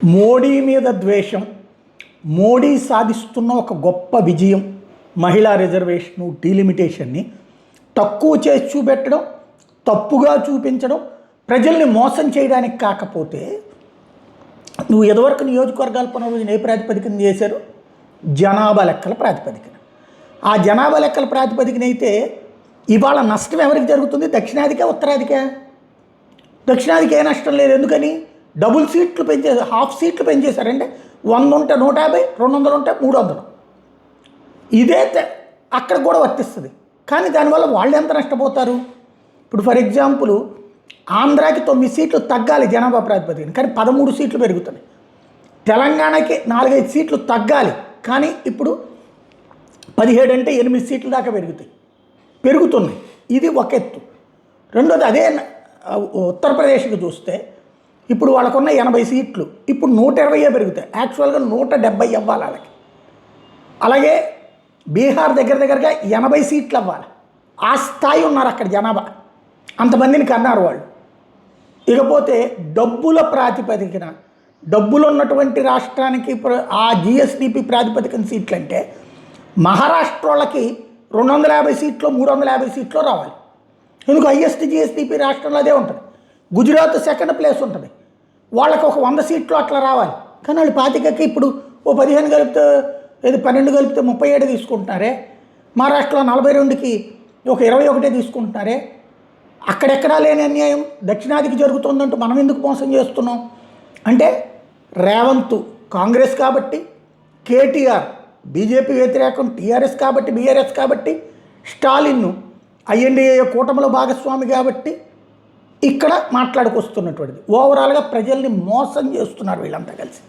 మోడీ మీద ద్వేషం, మోడీ సాధిస్తున్న ఒక గొప్ప విజయం, మహిళా రిజర్వేషను డీలిమిటేషన్ని తక్కువ చేసి చూపెట్టడం, తప్పుగా చూపించడం, ప్రజల్ని మోసం చేయడానికి కాకపోతే నువ్వు ఎదవరకు నియోజకవర్గాల పునర్విభజన ఏ ప్రాతిపదికన చేశారు? జనాభా లెక్కల ప్రాతిపదికన. ఆ జనాభా లెక్కల ప్రాతిపదికన అయితే ఇవాళ నష్టం ఎవరికి జరుగుతుంది? దక్షిణాదికే ఉత్తరాదికే? దక్షిణాదికి ఏ నష్టం లేదు. ఎందుకని? డబుల్ సీట్లు పెంచేసారు, హాఫ్ సీట్లు పెంచేశారంటే 100 ఉంటే 150, 200 ఉంటే 300. ఇదే అక్కడ కూడా వర్తిస్తుంది. కానీ దానివల్ల వాళ్ళు ఎంత నష్టపోతారు? ఇప్పుడు ఫర్ ఎగ్జాంపుల్ ఆంధ్రాకి 9 సీట్లు తగ్గాలి జనాభా ప్రాతిపదికన, కానీ 13 సీట్లు పెరుగుతున్నాయి. తెలంగాణకి 4-5 సీట్లు తగ్గాలి, కానీ ఇప్పుడు 17 అంటే 8 సీట్ల దాకా పెరుగుతున్నాయి. ఇది ఒక ఎత్తు. రెండోది అదే ఉత్తరప్రదేశ్కి చూస్తే ఇప్పుడు వాళ్ళకున్న 80 సీట్లు ఇప్పుడు 120 పెరుగుతాయి. యాక్చువల్గా 170 అవ్వాలి వాళ్ళకి. అలాగే బీహార్ దగ్గరగా 80 సీట్లు అవ్వాలి. ఆ స్థాయి ఉన్నారు అక్కడ జనాభా, అంతమందిని కన్నారు వాళ్ళు. ఇకపోతే డబ్బుల ప్రాతిపదికన, డబ్బులు ఉన్నటువంటి రాష్ట్రానికి ఆ జిఎస్డిపి ప్రాతిపదికన సీట్లు అంటే మహారాష్ట్ర వాళ్ళకి 250 సీట్లు 350 సీట్లు రావాలి. ఎందుకు? హైయెస్ట్ జిఎస్డిపి రాష్ట్రంలో అదే ఉంటుంది. గుజరాత్ సెకండ్ ప్లేస్ ఉంటుంది, వాళ్ళకి ఒక 100 సీట్లు అట్లా రావాలి. కానీ వాళ్ళు 25కి ఇప్పుడు ఓ 15 కలిపితే, 12 కలిపితే 37 తీసుకుంటున్నారే. మహారాష్ట్రలో 42కి ఒక 21 తీసుకుంటున్నారే. అక్కడెక్కడా లేని అన్యాయం దక్షిణాదికి జరుగుతుందంటూ మనం ఎందుకు మోసం చేస్తున్నాం? అంటే రేవంత్ కాంగ్రెస్ కాబట్టి, కేటీఆర్ బీజేపీ వ్యతిరేకం, టీఆర్ఎస్ కాబట్టి, బీఆర్ఎస్ కాబట్టి, స్టాలిన్ ఐఎన్డీఏ కూటమిలో భాగస్వామి కాబట్టి ఇక్కడ మాట్లాడుకొస్తున్నటువంటిది. ఓవరాల్గా ప్రజల్ని మోసం చేస్తున్నారు వీళ్ళంతా కలిసి.